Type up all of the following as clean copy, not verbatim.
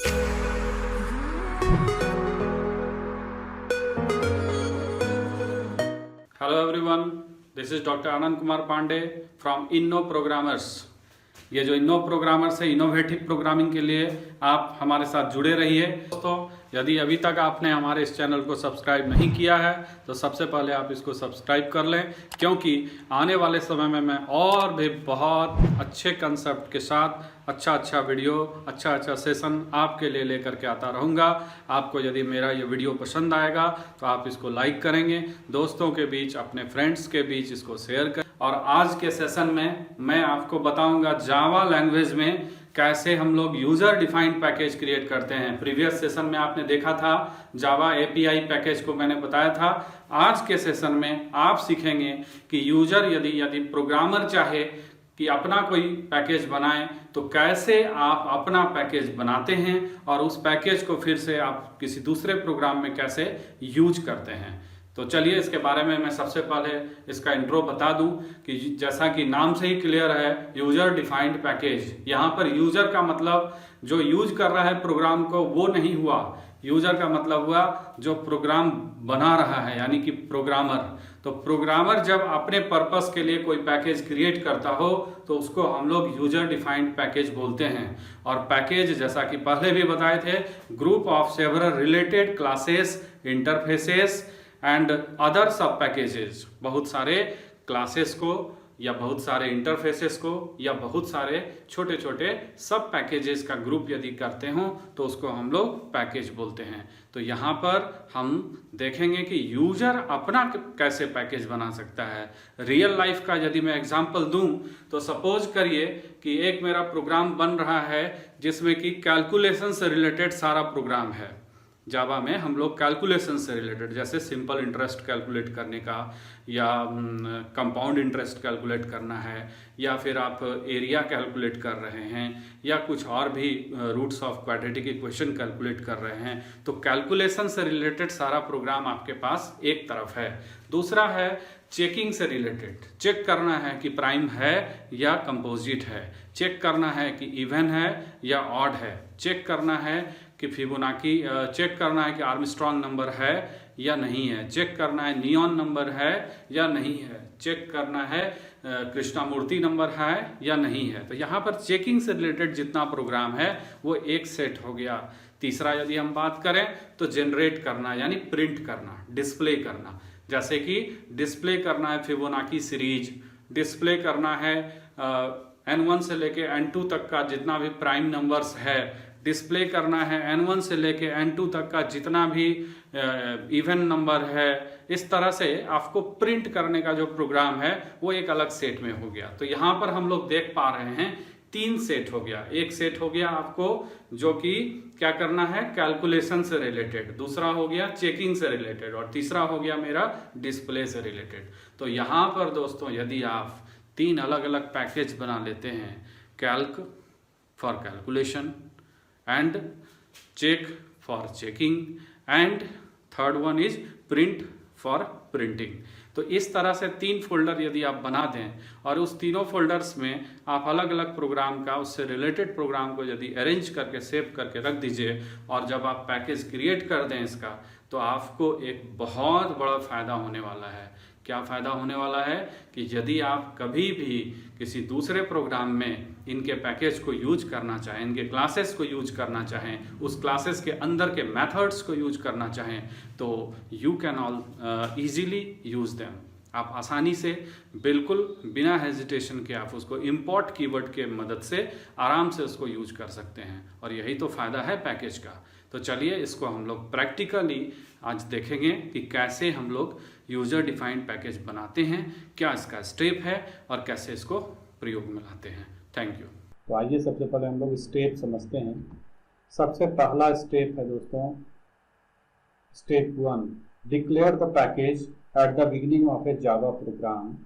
Hello everyone, this is Dr. Anand Kumar Pandey from Inno Programmers। ये जो इन्नो programmers है, innovative programming के लिए आप हमारे साथ जुड़े रहिए। दोस्तों, यदि अभी तक आपने हमारे इस चैनल को सब्सक्राइब नहीं किया है तो सबसे पहले आप इसको सब्सक्राइब कर लें, क्योंकि आने वाले समय में मैं और भी बहुत अच्छे कंसेप्ट के साथ अच्छा वीडियो, अच्छा सेशन आपके लिए लेकर के आता रहूँगा। आपको यदि मेरा ये वीडियो पसंद आएगा तो आप इसको लाइक करेंगे, दोस्तों के बीच, अपने फ्रेंड्स के बीच इसको शेयर करें। और आज के सेशन में मैं आपको बताऊंगा जावा लैंग्वेज में कैसे हम लोग यूजर डिफाइंड पैकेज क्रिएट करते हैं। प्रीवियस सेशन में आपने देखा था जावा एपीआई पैकेज को मैंने बताया था। आज के सेशन में आप सीखेंगे कि यूजर यदि प्रोग्रामर चाहे कि अपना कोई पैकेज बनाए तो कैसे आप अपना पैकेज बनाते हैं और उस पैकेज को फिर से आप किसी दूसरे प्रोग्राम में कैसे यूज करते हैं। तो चलिए इसके बारे में मैं सबसे पहले इसका इंट्रो बता दूं कि जैसा कि नाम से ही क्लियर है, यूजर डिफाइंड पैकेज। यहाँ पर यूजर का मतलब जो यूज कर रहा है प्रोग्राम को वो नहीं हुआ, यूजर का मतलब हुआ जो प्रोग्राम बना रहा है, यानी कि प्रोग्रामर। तो प्रोग्रामर जब अपने पर्पस के लिए कोई पैकेज क्रिएट करता हो तो उसको हम लोग यूजर डिफाइंड पैकेज बोलते हैं। और पैकेज जैसा कि पहले भी बताए थे, group of several related classes, interfaces and other सब पैकेजेस। बहुत सारे क्लासेस को या बहुत सारे इंटरफेसेस को या बहुत सारे छोटे छोटे सब पैकेजेस का ग्रुप यदि करते हो तो उसको हम लोग पैकेज बोलते हैं। तो यहाँ पर हम देखेंगे कि यूजर अपना कैसे पैकेज बना सकता है। रियल लाइफ का यदि मैं एग्जांपल दूं तो सपोज करिए कि एक मेरा प्रोग्राम बन रहा है जिसमें कि कैलकुलेशन से रिलेटेड सारा प्रोग्राम है। जावा में हम लोग कैलकुलेशन से रिलेटेड, जैसे सिंपल इंटरेस्ट कैलकुलेट करने का या कंपाउंड इंटरेस्ट कैलकुलेट करना है, या फिर आप एरिया कैलकुलेट कर रहे हैं, या कुछ और भी roots of quadratic equation calculate कर रहे हैं, तो कैलकुलेशन से रिलेटेड सारा प्रोग्राम आपके पास एक तरफ है। दूसरा है चेकिंग से रिलेटेड, चेक करना है कि प्राइम है या कंपोजिट है, चेक करना है कि इवन है या ऑड है, चेक करना है कि फिबोनाची, चेक करना है कि आर्मस्ट्रॉन्ग नंबर है या नहीं है, चेक करना है नियॉन नंबर है या नहीं है, चेक करना है कृष्णामूर्ति नंबर है या नहीं है। तो यहाँ पर चेकिंग से रिलेटेड जितना प्रोग्राम है वो एक सेट हो गया। तीसरा यदि हम बात करें तो जनरेट करना यानी प्रिंट करना, डिस्प्ले करना, जैसे कि डिस्प्ले करना है फिबोनाची सीरीज, डिस्प्ले करना है N1 से लेके N2 तक का जितना भी प्राइम नंबर्स है, डिस्प्ले करना है N1 से लेके N2 तक का जितना भी इवन नंबर है। इस तरह से आपको प्रिंट करने का जो प्रोग्राम है वो एक अलग सेट में हो गया। तो यहाँ पर हम लोग देख पा रहे हैं 3 सेट हो गया। एक सेट हो गया आपको जो कि क्या करना है, कैलकुलेशन से रिलेटेड, दूसरा हो गया चेकिंग से रिलेटेड, और तीसरा हो गया मेरा डिस्प्ले से रिलेटेड। तो यहाँ पर दोस्तों यदि आप 3 अलग अलग पैकेज बना लेते हैं, calc for calculation and check for checking and third one is print for printing, तो इस तरह से 3 फोल्डर यदि आप बना दें और उस तीनों फोल्डर्स में आप अलग अलग प्रोग्राम का, उससे रिलेटेड प्रोग्राम को यदि अरेंज करके सेव करके रख दीजिए, और जब आप पैकेज क्रिएट कर दें इसका, तो आपको एक बहुत बड़ा फायदा होने वाला है। क्या फ़ायदा होने वाला है कि यदि आप कभी भी किसी दूसरे प्रोग्राम में इनके पैकेज को यूज करना चाहें, इनके क्लासेस को यूज करना चाहें, उस क्लासेस के अंदर के मेथड्स को यूज करना चाहें, तो you can all easily use them. आप आसानी से, बिल्कुल बिना हेजिटेशन के आप उसको इम्पोर्ट कीवर्ड के मदद से आराम से उसको यूज कर सकते हैं, और यही तो फ़ायदा है पैकेज का। तो चलिए इसको हम लोग प्रैक्टिकली आज देखेंगे कि कैसे हम लोग यूजर डिफाइंड पैकेज बनाते हैं, क्या इसका स्टेप है और कैसे इसको प्रयोग में लाते हैं। Thank you. तो आइए सबसे पहले हम लोग स्टेप समझते हैं। सबसे पहला स्टेप है दोस्तों, step 1, declare the package at the beginning of A Java program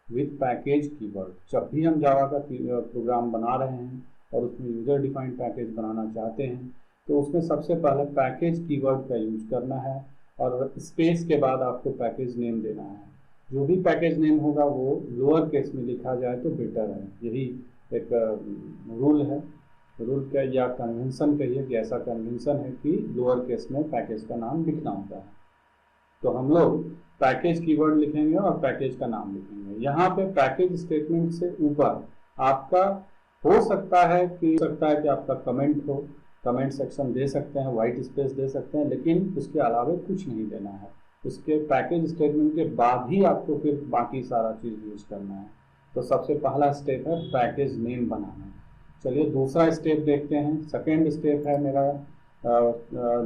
with package keyword. जब भी हम जावा का प्रोग्राम बना रहे हैं और उसमें यूजर डिफाइंड पैकेज बनाना चाहते हैं तो उसमें सबसे पहले पैकेज कीवर्ड का यूज करना है, और स्पेस के बाद आपको पैकेज नेम देना है। जो भी पैकेज नेम होगा वो लोअर केस में लिखा जाए तो बेटर है, यही एक रूल है। रूल क्या या कन्वेंशन कहिए कि ऐसा कन्वेंशन है कि लोअर केस में पैकेज का नाम लिखना होता है। तो हम लोग पैकेज कीवर्ड लिखेंगे और पैकेज का नाम लिखेंगे। यहाँ पे पैकेज स्टेटमेंट से ऊपर आपका हो सकता है कि आपका कमेंट हो, कमेंट सेक्शन दे सकते हैं, व्हाइट स्पेस दे सकते हैं, लेकिन उसके अलावा कुछ नहीं देना है। उसके पैकेज स्टेटमेंट के बाद ही आपको फिर बाकी सारा चीज़ यूज करना है। तो सबसे पहला स्टेप है पैकेज नेम बनाना। चलिए दूसरा स्टेप देखते हैं। सेकेंड स्टेप है मेरा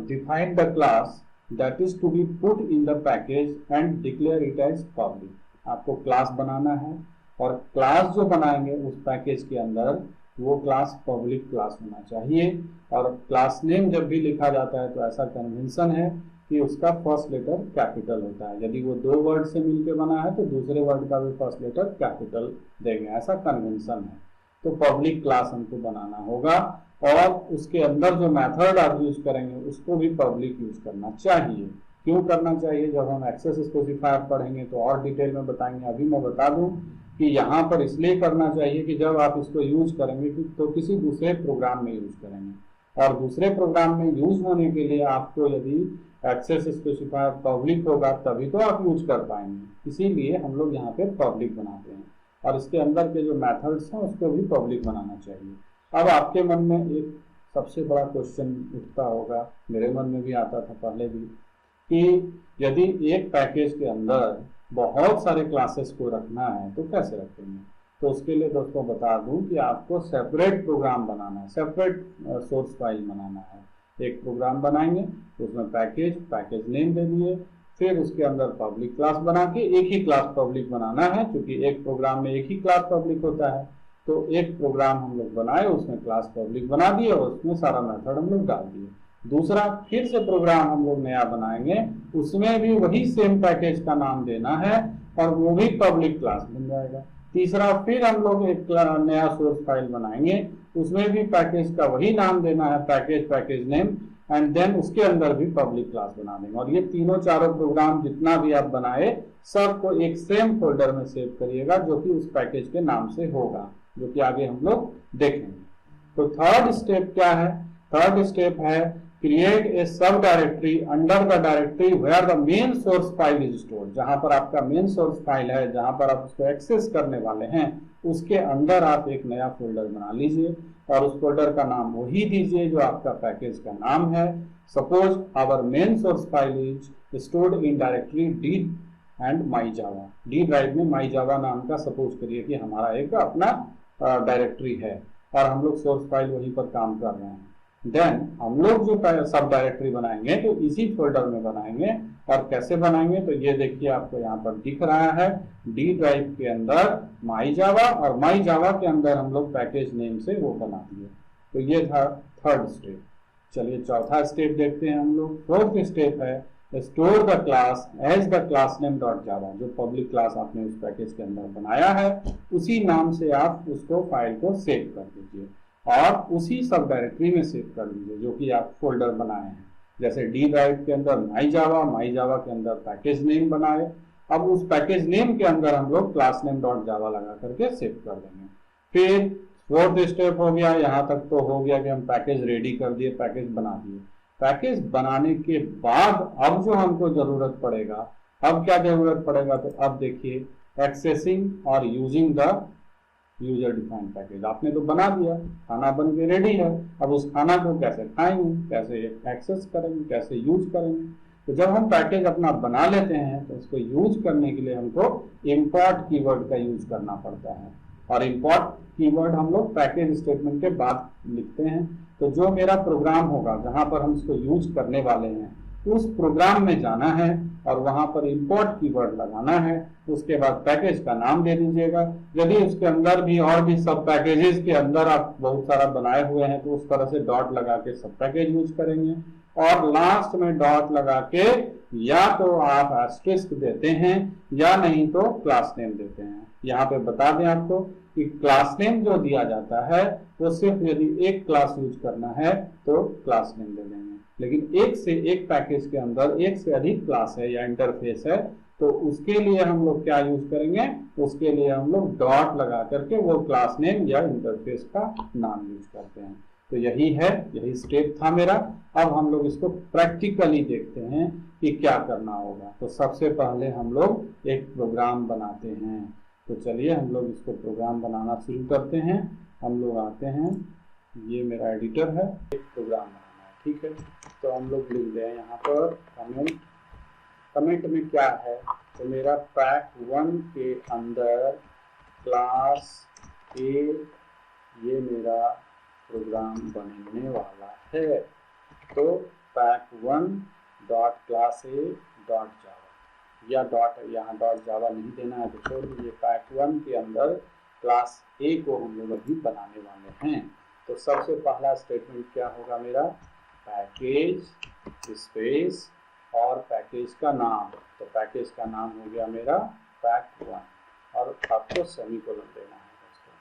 define the class that is to be put in the package and declare it as public. आपको क्लास बनाना है और क्लास जो बनाएंगे उस पैकेज के अंदर वो क्लास पब्लिक क्लास होना चाहिए। और क्लास नेम जब भी लिखा जाता है तो ऐसा कन्वेंशन है कि उसका फर्स्ट लेटर कैपिटल होता है। यदि वो 2 वर्ड से मिलकर बना है तो दूसरे वर्ड का भी फर्स्ट लेटर कैपिटल देंगे, ऐसा कन्वेंशन है। तो पब्लिक क्लास हमको बनाना होगा और उसके अंदर जो मेथड आप यूज करेंगे उसको भी पब्लिक यूज करना चाहिए। क्यों करना चाहिए? जब हम एक्सेस स्पेसिफायर पढ़ेंगे तो और डिटेल में बताएंगे। अभी मैं बता दूं कि यहाँ पर इसलिए करना चाहिए कि जब आप इसको यूज करेंगे तो किसी दूसरे प्रोग्राम में यूज करेंगे और दूसरे प्रोग्राम में यूज होने के लिए आपको यदि एक्सेस स्पेसिफायर पब्लिक होगा तभी तो आप यूज कर पाएंगे। इसीलिए हम लोग यहाँ पे पब्लिक बनाते हैं और इसके अंदर के जो मेथड्स हैं उसको भी पब्लिक बनाना चाहिए। अब आपके मन में एक सबसे बड़ा क्वेश्चन उठता होगा, मेरे मन में भी आता था पहले भी, कि यदि एक पैकेज के अंदर बहुत सारे क्लासेस को रखना है तो कैसे रखेंगे? तो उसके लिए दोस्तों बता दूं कि आपको सेपरेट प्रोग्राम बनाना है, सेपरेट सोर्स फाइल बनाना है। एक प्रोग्राम बनाएंगे उसमें पैकेज नेम दे दिए, फिर उसके अंदर पब्लिक क्लास बना के एक ही क्लास पब्लिक बनाना है, क्योंकि एक प्रोग्राम में एक ही क्लास पब्लिक होता है। तो एक प्रोग्राम हम लोग बनाए, उसमें क्लास पब्लिक बना दिए और उसमें सारा मेथड हम लोग डाल दिए। दूसरा फिर से प्रोग्राम हम लोग नया बनाएंगे, उसमें भी वही सेम पैकेज का नाम देना है और वो भी पब्लिक क्लास बन जाएगा। तीसरा फिर हम लोग एक नया सोर्स फाइल बनाएंगे, उसमें भी पैकेज का वही नाम देना है, पैकेज नेम, एंड देन उसके अंदर भी पब्लिक क्लास बना देंगे। और ये तीनों चारों प्रोग्राम जितना भी आप बनाए सबको एक सेम फोल्डर में सेव करिएगा जो कि उस पैकेज के नाम से होगा, जो कि आगे हम लोग देखेंगे। तो थर्ड स्टेप क्या है? थर्ड स्टेप है create a sub directory under the directory where the main source file is stored. जहां पर आपका मेन सोर्स फाइल है, जहां पर आप उसको एक्सेस करने वाले हैं, उसके अंदर आप एक नया फोल्डर बना लीजिए और उस फोल्डर का नाम वही दीजिए जो आपका पैकेज का नाम है। Suppose our main source file is stored in directory D and my Java. D drive में माई जावा नाम का सपोज करिए कि हमारा एक अपना डायरेक्टरी है और हम लोग सोर्स फाइल वहीं पर काम कर रहे हैं। देन हम लोग जो सब डायरेक्टरी बनाएंगे तो इसी फोल्डर में बनाएंगे। और कैसे बनाएंगे? तो ये देखिए आपको यहाँ पर दिख रहा है, डी ड्राइव के अंदर माई जावा और माई जावा के अंदर हम लोग पैकेज नेम से वो बना दिए। तो ये था थर्ड स्टेप। चलिए चौथा स्टेप देखते हैं हम लोग। फोर्थ स्टेप है store the class as the class name dot Java. जो पब्लिक क्लास आपने उस पैकेज के अंदर बनाया है उसी नाम से आप उसको फाइल को सेव कर दीजिए और उसी सब डायरेक्टरी में सेव कर दीजिए जो कि आप फोल्डर बनाए हैं। जैसे डी ड्राइव के अंदर माई जावा के अंदर पैकेज नेम बनाए, अब उस पैकेज नेम के अंदर हम लोग क्लास नेम डॉट जावा लगा करके सेव कर देंगे। फिर फोर्थ स्टेप हो गया, यहाँ तक तो हो गया कि हम पैकेज रेडी कर दिए, पैकेज बना दिए। पैकेज बनाने के बाद अब जो हमको जरूरत पड़ेगा, अब क्या जरूरत पड़ेगा? तो अब देखिए एक्सेसिंग और using the user defined package. आपने तो बना दिया, खाना बन के रेडी है, अब उस खाना को कैसे खाएंगे, कैसे एक्सेस करेंगे, कैसे यूज करेंगे? तो जब हम पैकेज अपना बना लेते हैं तो उसको यूज करने के लिए हमको इम्पोर्ट कीवर्ड का यूज करना पड़ता है और इम्पोर्ट कीवर्ड हम लोग पैकेज स्टेटमेंट के बाद लिखते हैं। तो जो मेरा प्रोग्राम होगा जहां पर हम इसको यूज करने वाले हैं उस प्रोग्राम में जाना है और वहां पर इंपोर्ट कीवर्ड लगाना है। उसके बाद पैकेज का नाम दे दीजिएगा। यदि उसके अंदर भी और भी सब पैकेजेस के अंदर आप बहुत सारा बनाए हुए हैं तो उस तरह से डॉट लगा के सब पैकेज यूज करेंगे और लास्ट में डॉट लगा के या तो आप एस्टेरिस्क देते हैं या नहीं तो क्लास नेम देते हैं। यहाँ पे बता दें आपको कि क्लास नेम जो दिया जाता है वो सिर्फ यदि एक क्लास यूज करना है तो क्लास नेम दे देंगे, लेकिन एक से एक पैकेज के अंदर एक से अधिक क्लास है या इंटरफेस है तो उसके लिए हम लोग क्या यूज करेंगे? उसके लिए हम लोग डॉट लगा करके वो क्लास नेम या इंटरफेस का नाम यूज करते हैं। तो यही है, यही स्टेप था मेरा। अब हम लोग इसको प्रैक्टिकली देखते हैं कि क्या करना होगा। तो सबसे पहले हम लोग एक प्रोग्राम बनाते हैं। तो चलिए हम लोग इसको प्रोग्राम बनाना शुरू करते हैं। हम लोग आते हैं, ये मेरा एडिटर है, एक प्रोग्राम बनाना है, ठीक है। तो हम लोग लिख दें यहाँ पर कमेंट। कमेंट में क्या है, तो मेरा pack1 के अंदर क्लास ए, ये मेरा प्रोग्राम बनने वाला है। तो pack1 dot class A dot जावा, या डॉट, यहाँ डॉट जावा नहीं देना है तो छोड़ दीजिए। pack1 के अंदर क्लास ए को हम लोग अभी बनाने वाले हैं। तो सबसे पहला स्टेटमेंट क्या होगा मेरा, पैकेज स्पेस और पैकेज का नाम। तो पैकेज का नाम हो गया मेरा pack1 और आपको सेमीकोलन देना है दोस्तों।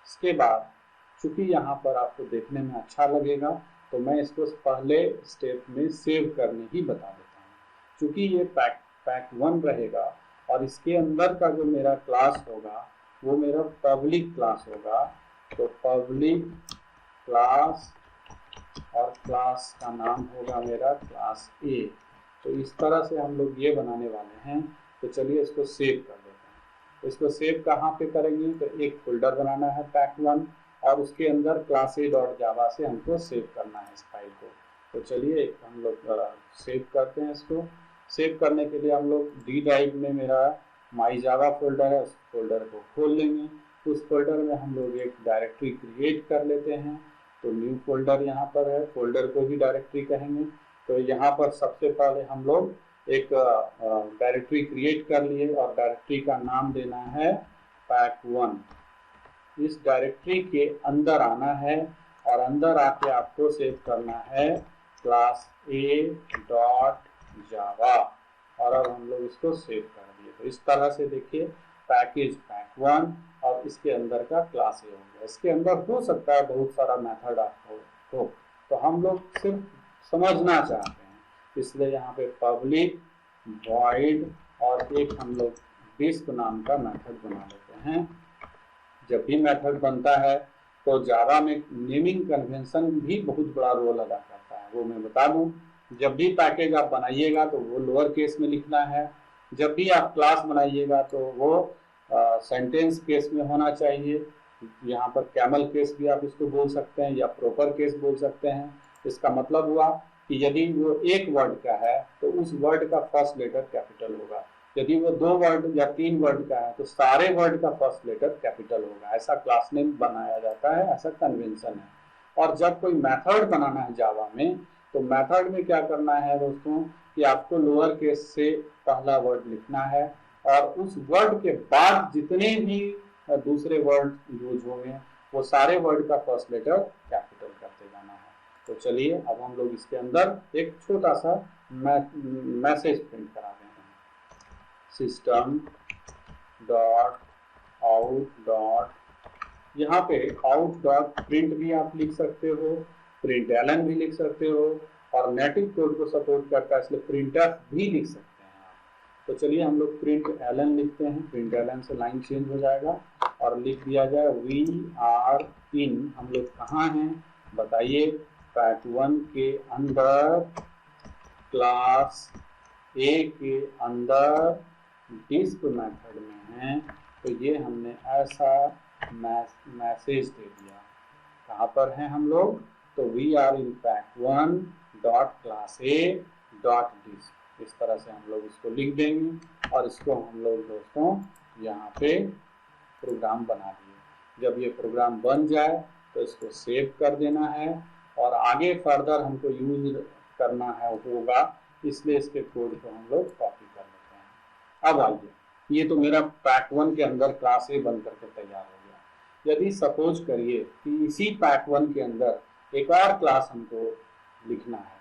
इसके बाद चूंकि यहाँ पर आपको देखने में अच्छा लगेगा तो मैं इसको पहले स्टेप में सेव करने ही बता देता हूँ। चूंकि ये pack1 रहेगा और इसके अंदर का जो मेरा क्लास होगा वो मेरा पब्लिक क्लास होगा। तो पब्लिक क्लास और क्लास का नाम होगा मेरा क्लास ए। तो इस तरह से हम लोग ये बनाने वाले हैं। तो चलिए इसको सेव कर देते हैं। तो इसको सेव कहाँ पे करेंगे, तो एक फोल्डर बनाना है pack1 और उसके अंदर क्लास ए डॉट जावा से हमको सेव करना है इस फाइल को। तो चलिए हम लोग सेव करते हैं इसको। सेव करने के लिए हम लोग डी ड्राइव में मेरा माई जावा फोल्डर है, उस फोल्डर को खोल लेंगे। उस फोल्डर में हम लोग एक डायरेक्टरी क्रिएट कर लेते हैं। तो न्यू फोल्डर यहाँ पर है, फोल्डर को भी डायरेक्टरी कहेंगे। तो यहाँ पर सबसे पहले हम लोग एक डायरेक्टरी क्रिएट कर लिए और डायरेक्टरी का नाम देना है pack1। इस डायरेक्टरी के अंदर आना है और अंदर आके आपको सेव करना है क्लास ए डॉट जावा। और अब हम लोग इसको सेव कर दिए। तो इस तरह से देखिए पैकेज pack1 और इसके अंदर का क्लास ए हो गया। इसके अंदर हो सकता है बहुत सारा मेथड आपको हो, तो हम लोग सिर्फ समझना चाहते हैं, इसलिए यहाँ पे पब्लिक वॉइड और एक हम लोग डिस्प नाम का मेथड बना लेते हैं। जब भी मेथड बनता है तो जावा में नेमिंग कन्वेंशन भी बहुत बड़ा रोल अदा करता है। वो मैं बता दूं, जब भी पैकेज आप बनाइएगा तो वो लोअर केस में लिखना है। जब भी आप क्लास बनाइएगा तो वो सेंटेंस केस में होना चाहिए। यहाँ पर कैमल केस भी आप इसको बोल सकते हैं या प्रॉपर केस बोल सकते हैं। इसका मतलब हुआ कि यदि वो एक वर्ड का है तो उस वर्ड का फर्स्ट लेटर कैपिटल होगा। यदि वो 2 वर्ड या 3 वर्ड का है तो सारे वर्ड का फर्स्ट लेटर कैपिटल होगा। ऐसा क्लास नेम बनाया जाता है, ऐसा कन्वेंशन है। और जब कोई मेथड बनाना है जावा में तो मेथड में क्या करना है दोस्तों कि आपको लोअर केस से पहला वर्ड लिखना है और उस वर्ड के बाद जितने भी दूसरे वर्ड यूज होंगे वो सारे वर्ड का फर्स्ट लेटर कैपिटल करते जाना है। तो चलिए अब हम लोग इसके अंदर एक छोटा सा मैसेज प्रिंट करा देंगे। सिस्टम डॉट आउट डॉट, यहाँ पे आउट डॉट प्रिंट भी आप लिख सकते हो, प्रिंट एलन भी लिख सकते हो और नेटिव कोड को सपोर्ट करता है इसलिए प्रिंटफ भी लिख सकते हैं आप। तो चलिए हम लोग प्रिंट एलन लिखते हैं। प्रिंट एलन से लाइन चेंज हो जाएगा और लिख दिया जाए वी आर इन। हम लोग कहाँ हैं बताइए, pack1 के अंदर क्लास ए के अंदर डिस्प मेथड में है। तो ये हमने ऐसा मैसेज दे दिया। कहाँ पर हैं हम लोग, तो we are in pack1 dot class A dot disp. इस तरह से हम लोग इसको लिख देंगे और इसको हम लोग दोस्तों यहाँ पे प्रोग्राम बना दिए। जब ये प्रोग्राम बन जाए तो इसको सेव कर देना है और आगे फर्दर हमको यूज करना है होगा, इसलिए इसके कोड को हम लोग कॉपी कर लेते हैं। अब आइए, ये तो मेरा pack1 के अंदर क्लास ए बन करके तैयार हो गया। यदि सपोज करिए कि इसी pack1 के अंदर एक और क्लास हमको लिखना है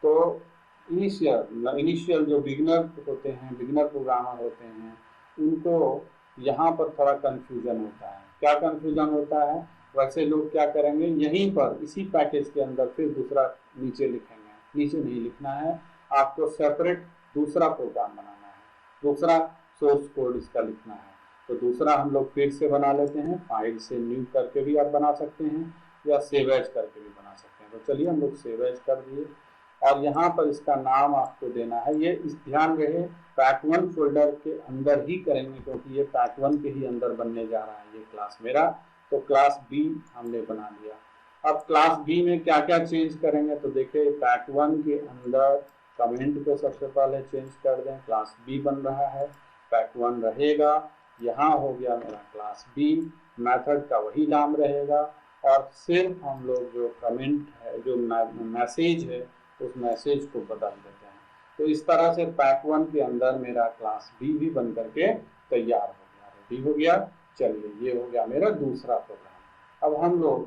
तो इनिशियल जो बिगिनर होते हैं, बिगिनर प्रोग्रामर होते हैं, उनको यहाँ पर थोड़ा कंफ्यूजन होता है। क्या कंफ्यूजन होता है, वैसे लोग क्या करेंगे, यहीं पर इसी पैकेज के अंदर फिर दूसरा नीचे लिखेंगे। नीचे नहीं लिखना है, आपको सेपरेट दूसरा प्रोग्राम बनाना है, दूसरा सोर्स कोड इसका लिखना है। तो दूसरा हम लोग फिर से बना लेते हैं, फाइल से न्यू करके भी आप बना सकते हैं। या सेव एज करके भी बना सकते हैं। तो चलिए हम लोग सेव एज कर दिए और यहाँ पर इसका नाम आपको देना है, ये इस ध्यान रहे पैक1 फोल्डर के अंदर ही करेंगे क्योंकि ये पैक1 के ही अंदर बनने जा रहा है ये क्लास मेरा। तो क्लास बी हमने बना दिया। अब क्लास बी में क्या क्या चेंज करेंगे, तो देखिए पैक1 के अंदर कमेंट को सबसे पहले चेंज कर दें, क्लास बी बन रहा है, पैक1 रहेगा, यहाँ हो गया मेरा क्लास बी, मेथड का वही नाम रहेगा और सिर्फ हम लोग जो कमेंट है, जो मैसेज है, उस मैसेज को बदल देते हैं। तो इस तरह से पैक1 के अंदर मेरा क्लास बी भी बन करके तैयार हो गया, रेडी हो गया। चलिए ये हो गया मेरा दूसरा प्रोग्राम। अब हम लोग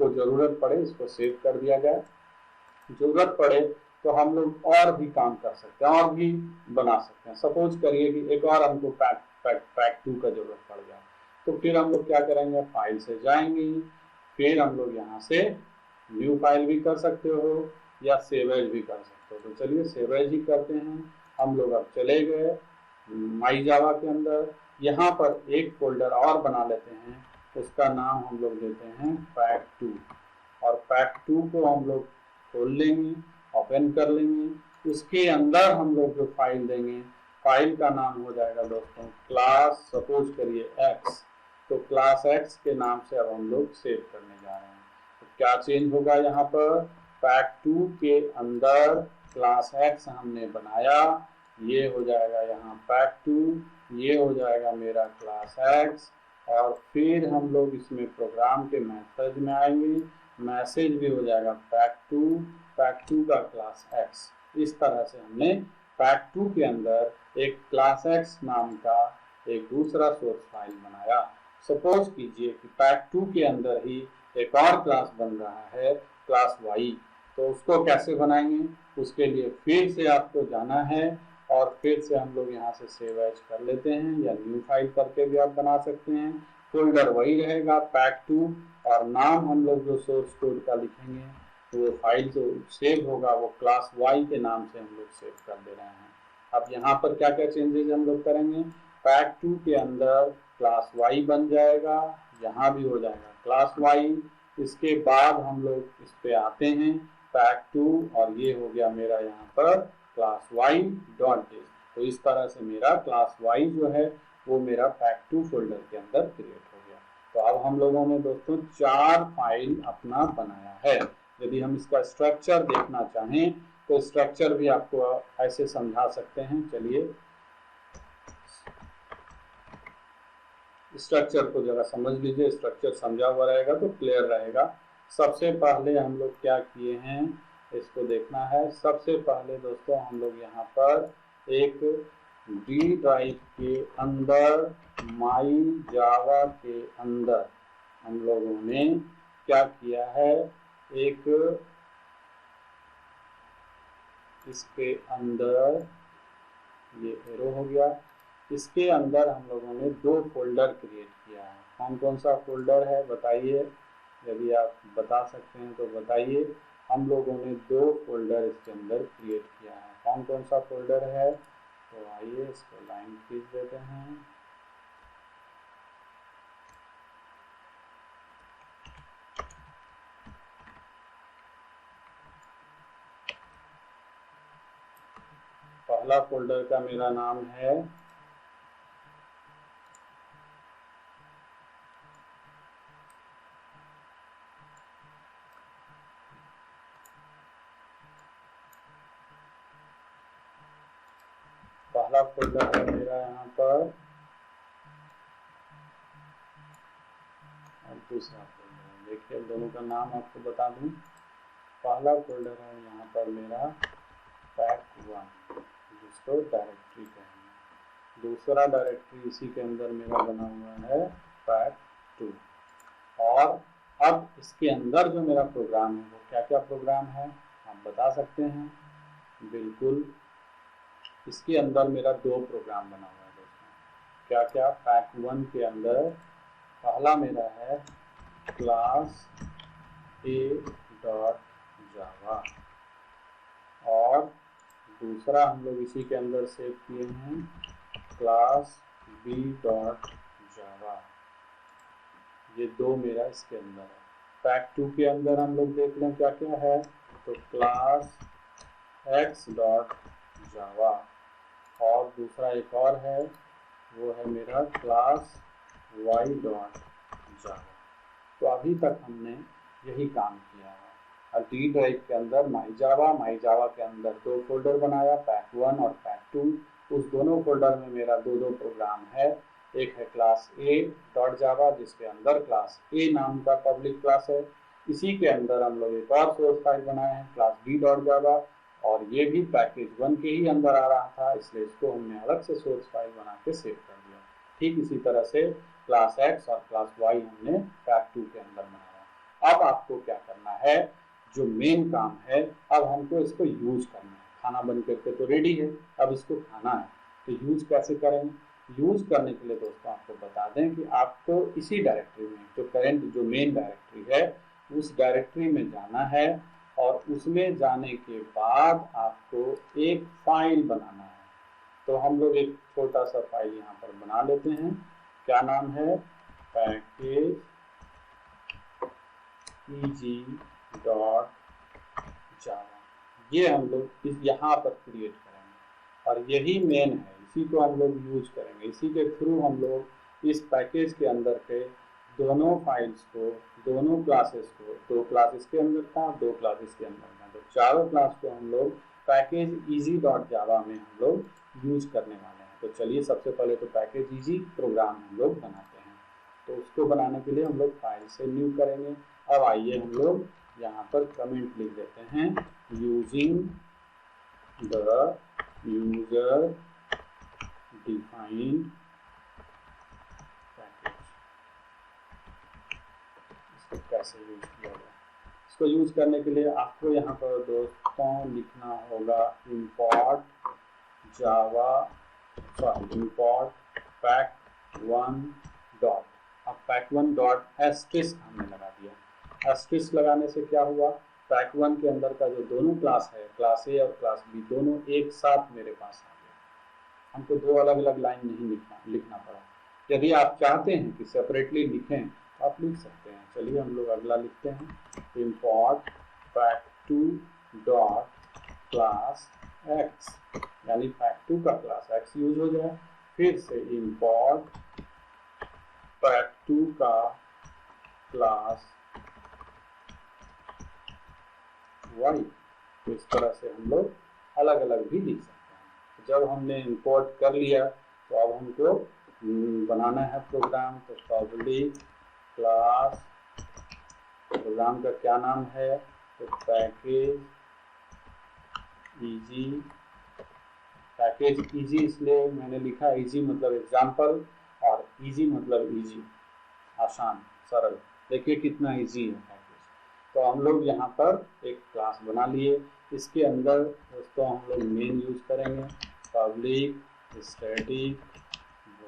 को जरूरत पड़े इसको सेव कर दिया जाए, जरूरत पड़े तो हम लोग और भी काम कर सकते हैं, और भी बना सकते हैं। सपोज करिए कि एक और हमको पैक2 का जरूरत पड़ गया, तो फिर हम लोग क्या करेंगे, फाइल से जाएंगे, फिर हम लोग यहाँ से न्यू फाइल भी कर सकते हो या सेव एज भी कर सकते हो। तो चलिए सेव एज ही करते हैं। हम लोग अब चले गए माई जावा के अंदर, यहाँ पर एक फोल्डर और बना लेते हैं, उसका नाम हम लोग देते हैं पैक2 और पैक2 को हम लोग खोल लेंगे, ओपन कर लेंगे। उसके अंदर हम लोग जो फाइल देंगे, फाइल का नाम हो जाएगा दोस्तों क्लास, सपोज करिए एक्स, तो क्लास एक्स के नाम से अब हम लोग सेव करने जा रहे हैं। तो क्या चेंज होगा यहाँ पर, पैक2 के अंदर क्लास एक्स हमने बनाया, ये हो जाएगा यहाँ पैक2, ये हो जाएगा मेरा क्लास एक्स और फिर हम लोग इसमें प्रोग्राम के मैसेज में आएंगे, मैसेज भी हो जाएगा पैक2 का क्लास एक्स। इस तरह से हमने पैक2 के अंदर एक क्लास एक्स नाम का एक दूसरा सोर्स फाइल बनाया। सपोज कीजिए कि पैक2 के अंदर ही एक और क्लास बन रहा है क्लास वाई, तो उसको कैसे बनाएंगे, उसके लिए फिर से आपको जाना है और फिर से हम लोग यहाँ से सेव एज कर लेते हैं या न्यू फाइल करके भी आप बना सकते हैं। फोल्डर वही रहेगा पैक2 और नाम हम लोग जो सोर्स कोड का लिखेंगे, तो वो फाइल जो सेव होगा वो क्लास वाई के नाम से हम लोग सेव कर दे रहे हैं। अब यहाँ पर क्या क्या चेंजेस हम लोग करेंगे, पैक2 के अंदर क्लास वाई बन जाएगा, यहाँ भी हो जाएगा क्लास वाई। इसके बाद हम लोग इस पे आते हैं पैक2 और ये हो गया मेरा यहाँ पर क्लास वाई डॉट डिस। तो इस तरह से मेरा क्लास वाई जो है वो मेरा पैक2 फोल्डर के अंदर क्रिएट हो गया। तो अब हम लोगों ने दोस्तों 4 फाइल अपना बनाया है। यदि हम इसका स्ट्रक्चर देखना चाहें तो स्ट्रक्चर भी आपको ऐसे समझा सकते हैं। चलिए स्ट्रक्चर को जरा समझ लीजिए, स्ट्रक्चर समझा हुआ रहेगा तो क्लियर रहेगा। सबसे पहले हम लोग क्या किए हैं इसको देखना है। सबसे पहले दोस्तों हम लोग यहाँ पर एक डी ड्राइव के अंदर माई जावा के अंदर हम लोगों ने क्या किया है, एक इसके अंदर ये एरो हो गया, इसके अंदर हम लोगों ने 2 फोल्डर क्रिएट किया है। कौन कौन सा फोल्डर है बताइए, यदि आप बता सकते हैं तो बताइए। हम लोगों ने 2 फोल्डर इसके अंदर क्रिएट किया है। कौन कौन सा फोल्डर है, तो आइए इसको लाइन खींच देते हैं। पहला फोल्डर का मेरा नाम है पहला फोल्डर है मेरा यहाँ पर, और दूसरा फोल्डर देखिए दोनों का नाम आपको बता दूं। पहला फोल्डर है यहाँ पर मेरा पैक1 जिसको डायरेक्टरी कहेंगे, दूसरा डायरेक्टरी इसी के अंदर मेरा बना हुआ है पैक2। और अब इसके अंदर जो मेरा प्रोग्राम है वो क्या क्या प्रोग्राम है आप बता सकते हैं। बिल्कुल, इसके अंदर मेरा 2 प्रोग्राम बना हुआ है दोस्तों। क्या क्या, पैक1 के अंदर पहला मेरा है क्लास ए डॉट जावा और दूसरा हम लोग इसी के अंदर सेव किए हैं क्लास बी डॉट जावा। ये 2 मेरा इसके अंदर है। पैक 2 के अंदर हम लोग देख लें क्या क्या है। तो क्लास x डॉट जावा, और दूसरा एक और है, वो है मेरा क्लास y डॉट जावा। तो अभी तक हमने यही काम किया है। और डी ड्राइव के अंदर माई जावा के अंदर 2 फोल्डर बनाया, पैक 1 और पैक 2। उस दोनों फोल्डर में मेरा 2 प्रोग्राम है। एक है क्लास ए डॉट जावा, जिसके अंदर क्लास ए नाम का पब्लिक क्लास है। इसी के अंदर हम लोग एक और सोर्स फाइल बनाए हैं, क्लास बी डॉट जावा, और ये भी पैकेज 1 के ही अंदर आ रहा था, इसलिए इसको हमने अलग से सोर्स फाइल बना के सेव कर दिया। ठीक इसी तरह से क्लास एक्स और क्लास वाई हमने पैक 2 के अंदर बनाया। अब आपको क्या करना है, जो मेन काम है, अब हमको इसको यूज करना है। खाना बन करके तो रेडी है, अब इसको खाना है, तो यूज कैसे करेंगे। यूज करने के लिए दोस्तों आपको बता दें कि आपको इसी डायरेक्टरी में, जो करंट जो मेन डायरेक्टरी है, उस डायरेक्टरी में जाना है, और उसमें जाने के बाद आपको एक फाइल बनाना है। तो हम लोग एक छोटा सा फाइल यहाँ पर बना लेते हैं। क्या नाम है, पैकेज ईजी डॉट जावा। ये हम लोग इस यहाँ पर क्रिएट करेंगे, और यही मेन है, इसी को हम लोग यूज करेंगे। इसी के थ्रू हम लोग इस पैकेज के अंदर के दोनों फाइल्स को, दोनों क्लासेस को, 2 क्लास इसके अंदर था, 2 क्लास इसके अंदर था, तो चारों क्लास को हम लोग पैकेज ईजी डॉट जावा में हम लोग यूज करने वाले हैं। तो चलिए सबसे पहले तो पैकेज ईजी प्रोग्राम हम लोग बनाते हैं। तो उसको बनाने के लिए हम लोग फाइल से न्यू करेंगे। अब आइए हम लोग यहाँ पर कमेंट लिख देते हैं, using the user defined package. इसको कैसे यूज किया जाए, इसको यूज करने के लिए आपको यहाँ पर दोस्तों लिखना होगा import जावा, import pack1 डॉट। अब pack1 डॉट एस्ट्रिस्क हमने लगा दिया। एस्ट्रिस्क लगाने से क्या हुआ, पैक 1 के अंदर का जो दोनों क्लास है, क्लास ए और क्लास बी, दोनों एक साथ मेरे पास आ गया। हमको 2 अलग अलग लाइन नहीं लिखना पड़ा। यदि आप चाहते हैं कि सेपरेटली लिखें तो आप लिख सकते हैं। चलिए हम लोग अगला लिखते हैं, import pack2 dot class x, यानी पैक 2 का क्लास एक्स यूज हो जाए। फिर से import पैक 2 का क्लास वाई। तो इस तरह से हम लोग अलग अलग भी लिख सकते हैं। जब हमने इंपोर्ट कर लिया तो अब हमको बनाना है प्रोग्राम। तो पब्लिक क्लास, प्रोग्राम का क्या नाम है, तो पैकेज ईजी। पैकेज ईजी इसलिए मैंने लिखा, ईजी मतलब एग्जाम्पल, और ईजी मतलब ईजी, आसान सरल। देखिए कितना ईजी है पैकेज। तो हम लोग यहाँ पर एक क्लास बना लिए। इसके अंदर दोस्तों हम लोग मेन यूज करेंगे, पब्लिक स्टैटिक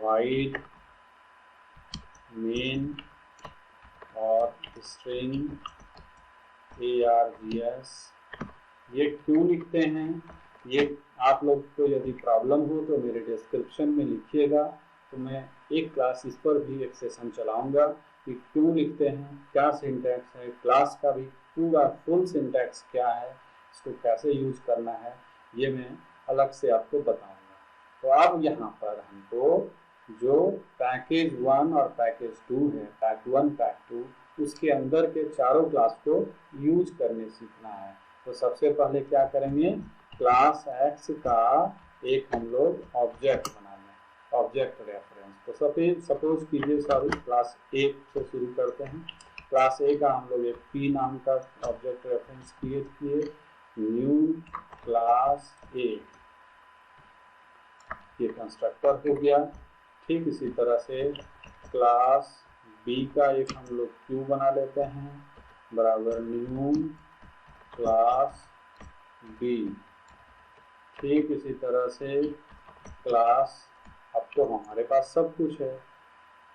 वॉइड मेन और स्ट्रिंग args। ये क्यों लिखते हैं, ये आप लोग को यदि प्रॉब्लम हो तो मेरे डिस्क्रिप्शन में लिखिएगा, तो मैं एक क्लास इस पर भी एक सेशन चलाऊंगा कि क्यों लिखते हैं, क्या सिंटैक्स है, क्लास का भी पूरा फुल सिंटैक्स क्या है, इसको कैसे यूज करना है, ये मैं अलग से आपको बताऊंगा। तो अब यहाँ पर हमको जो पैकेज 1 और पैकेज 2 है, पैक 1 पैक 2, उसके अंदर के चारों क्लास को यूज करने सीखना है। तो सबसे पहले क्या करेंगे, क्लास एक्स का एक हम लोग ऑब्जेक्ट बना लें, ऑब्जेक्ट रेफरेंस। तो सपोज कीजिए सॉरी क्लास ए से शुरू करते हैं। क्लास ए का हम लोग एक पी नाम का ऑब्जेक्ट रेफरेंस क्रिएट किए, न्यू क्लास ए, ये कंस्ट्रक्टर हो गया। ठीक इसी तरह से क्लास बी का एक हम लोग क्यू बना लेते हैं, बराबर न्यू क्लास बी। ठीक इसी तरह से क्लास, अब तो हमारे पास सब कुछ है,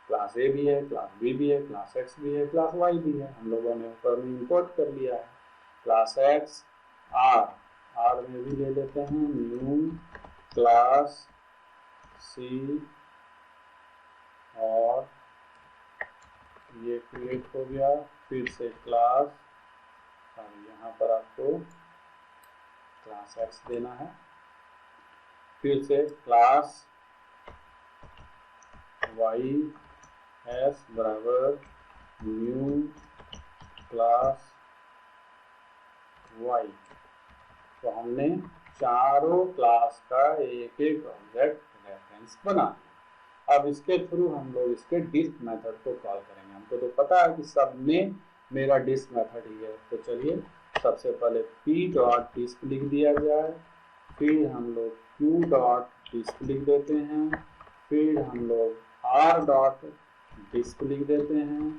क्लास ए भी है, क्लास बी भी है, क्लास एक्स भी है, क्लास वाई भी है, हम लोगों ने ऊपर में इंपोर्ट कर लिया है। क्लास एक्स आर में भी ले लेते हैं, न्यू क्लास सी, और ये क्रिएट हो गया। फिर से क्लास, और यहाँ पर आपको क्लास एक्स देना है, फिर से क्लास वाई एस बराबर न्यू क्लास वाई। तो हमने चारों क्लास का एक एक ऑब्जेक्ट रेफरेंस बना लिया। अब इसके थ्रू हम लोग इसके डिस्प मेथड को कॉल करेंगे। हमको तो पता है कि सब में मेरा डिस्प मेथड ही है। तो चलिए सबसे पहले p डॉट डिस्प लिख दिया जाए, फिर हम लोग q डॉट डिस्प लिख देते हैं, फिर हम लोग r डॉट डिस्प लिख देते हैं,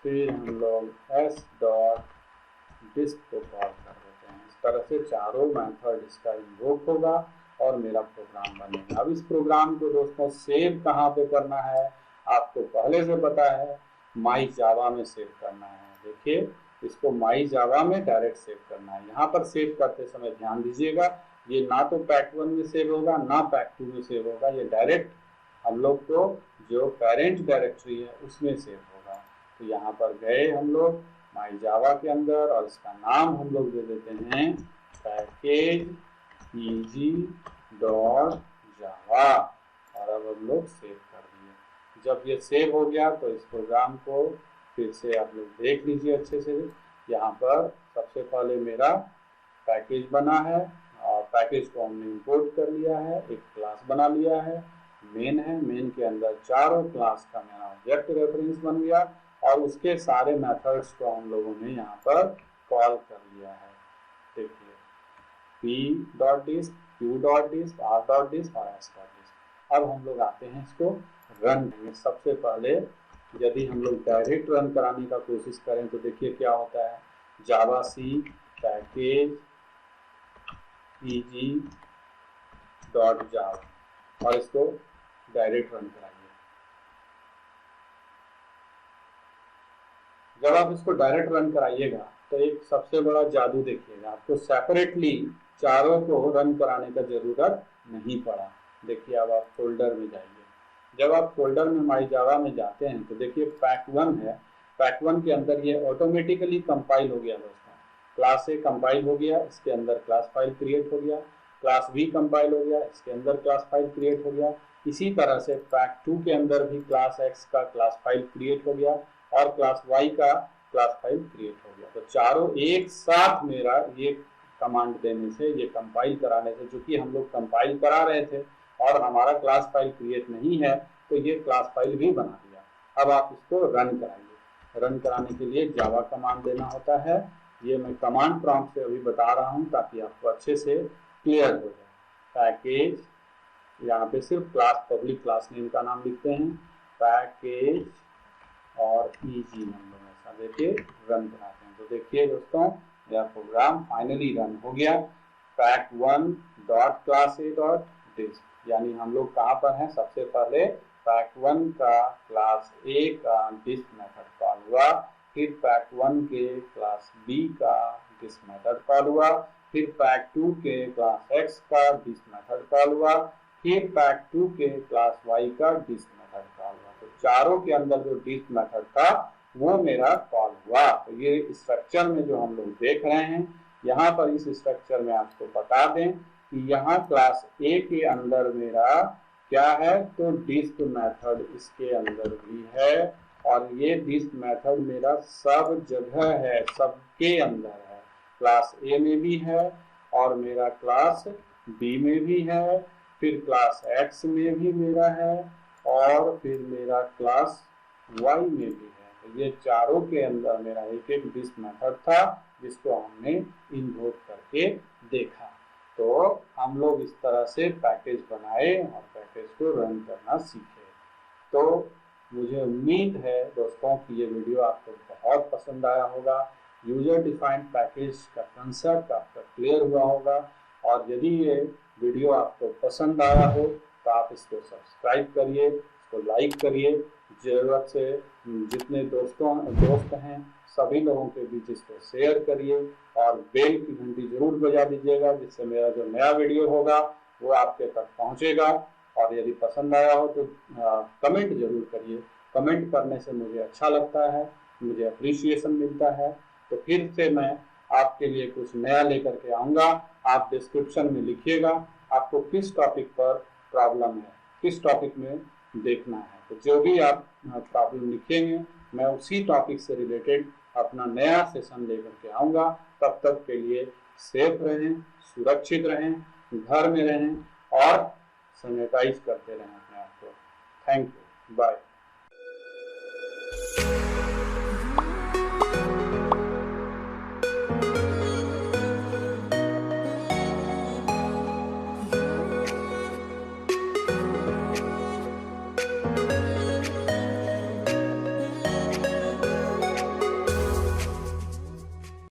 फिर हम लोग s डॉट डिस्प को कॉल कर देते हैं। इस तरह से चारों मेथड इसका इन्वोक होगा और मेरा प्रोग्राम बनेगा। अब इस प्रोग्राम को दोस्तों सेव कहाँ पे करना है, आपको पहले से पता है, माई जावा में सेव करना है। देखिए इसको माई जावा में डायरेक्ट सेव करना है। यहाँ पर सेव करते समय ध्यान दीजिएगा, ये ना तो पैक 1 में सेव होगा ना पैक 2 में सेव होगा, ये डायरेक्ट हम लोग को जो पेरेंट डायरेक्टरी है उसमें सेव होगा। तो यहाँ पर गए हम लोग माई जावा के अंदर और इसका नाम हम लोग दे देते हैं पैकेज ईजी डॉट जावा, और अब हम लोग सेव कर दिए। जब ये सेव हो गया तो इस प्रोग्राम को फिर से आप लोग देख लीजिए अच्छे से। यहाँ पर सबसे पहले मेरा पैकेज बना है और पैकेज को हमने इंपोर्ट कर लिया है, एक क्लास बना लिया है, मेन है, मेन के अंदर चारों क्लास का मेरा ऑब्जेक्ट रेफरेंस बन गया और उसके सारे मेथड्स को हम लोगों ने यहाँ पर कॉल कर लिया है। देखिए p डॉट डिस्प, q डॉट डिस्प, r डॉट डिस्प और s डॉट डिस्प। अब हम लोग आते हैं इसको रन करेंगे। सबसे पहले यदि हम लोग डायरेक्ट रन कराने का कोशिश करें तो देखिए क्या होता है, जावा सी पैकेज ईजी डॉट जावा और इसको डायरेक्ट रन कराइए। जब आप इसको डायरेक्ट रन कराइएगा तो एक सबसे बड़ा जादू देखिएगा, आपको सेपरेटली चारों को रन कराने का जरूरत नहीं पड़ा। देखिए अब आप फोल्डर में जाइए, जब आप फोल्डर में माई जावा में जाते हैं तो देखिए पैक 1 है, पैक 1 के अंदर ये ऑटोमेटिकली कंपाइल हो गया दोस्तों। क्लास ए कंपाइल हो गया, इसके अंदर क्लास फाइल क्रिएट हो गया, क्लास बी कंपाइल हो गया, इसके अंदर क्लास फाइल क्रिएट हो गया। इसी तरह से पैक 2 के अंदर भी क्लास एक्स का क्लास फाइल क्रिएट हो गया और क्लास वाई का क्लास फाइल क्रिएट हो गया। तो चारों एक साथ मेरा ये कमांड देने से, ये कंपाइल कराने से, जो कि हम लोग कंपाइल करा रहे थे और हमारा क्लास फाइल क्रिएट नहीं है, तो ये क्लास फाइल भी बना दिया। अब आप इसको रन कराइए। रन कराने के लिए जावा कमांड देना होता है। ये मैं कमांड प्रॉम्प्ट से अभी बता रहा हूँ ताकि आपको अच्छे से क्लियर हो जाए। पैकेज, यहाँ पे सिर्फ क्लास पब्लिक क्लास नेम का नाम लिखते हैं, पैकेज और ईजी नंबर ऐसा देके रन कराते हैं। तो देखिए दोस्तों मेरा प्रोग्राम फाइनली रन हो गया। Pack 1 dot class A dot disp, यानी हम लोग कहाँ पर हैं, सबसे पहले पैक 1 का क्लास ए का डिस्प मेथड कॉल हुआ, फिर पैक 1 के क्लास बी का डिस्प मेथड कॉल हुआ, फिर पैक 2 के क्लास एक्स का डिस्प मेथड कॉल हुआ, फिर पैक 2 के क्लास वाई का डिस्प मेथड कॉल हुआ। तो चारों के अंदर जो डिस्प मेथड था वो मेरा कॉल हुआ। तो ये स्ट्रक्चर में जो हम लोग देख रहे हैं, यहाँ पर इस स्ट्रक्चर में आपको बता दें कि यहाँ क्लास ए के अंदर मेरा क्या है, तो डिस्प मेथड इसके अंदर भी है और ये डिस्प मेथड मेरा सब जगह है, सबके अंदर है। क्लास ए में भी है और मेरा क्लास बी में भी है, फिर क्लास एक्स में भी मेरा है और फिर मेरा क्लास वाई में भी है। तो ये चारों के अंदर मेरा एक एक डिस्प मेथड था जिसको हमने इन्वोक करके देखा। तो हम लोग इस तरह से पैकेज बनाए और पैकेज को रन करना सीखे। तो मुझे उम्मीद है दोस्तों कि ये वीडियो आपको बहुत पसंद आया होगा। यूजर डिफाइंड पैकेज का कंसेप्ट आपका क्लियर हुआ होगा और यदि ये वीडियो आपको पसंद आया हो तो आप इसको सब्सक्राइब करिए, इसको लाइक करिए, ज़रूरत से जितने दोस्त हैं सभी लोगों के बीच इसको शेयर करिए और बेल की घंटी जरूर बजा दीजिएगा, जिससे मेरा जो नया वीडियो होगा वो आपके तक पहुंचेगा। और यदि पसंद आया हो तो कमेंट जरूर करिए, कमेंट करने से मुझे अच्छा लगता है मुझे अप्रिसिएशन मिलता है। तो फिर से मैं आपके लिए कुछ नया लेकर के आऊँगा। आप डिस्क्रिप्शन में लिखिएगा आपको किस टॉपिक पर प्रॉब्लम है, किस टॉपिक में देखना है। तो जो भी आप प्रॉब्लम लिखेंगे मैं उसी टॉपिक से रिलेटेड अपना नया सेशन लेकर के आऊँगा। तब तक के लिए सेफ रहें, सुरक्षित रहें, घर में रहें और सैनिटाइज करते रहें अपने आप को। Thank you, bye.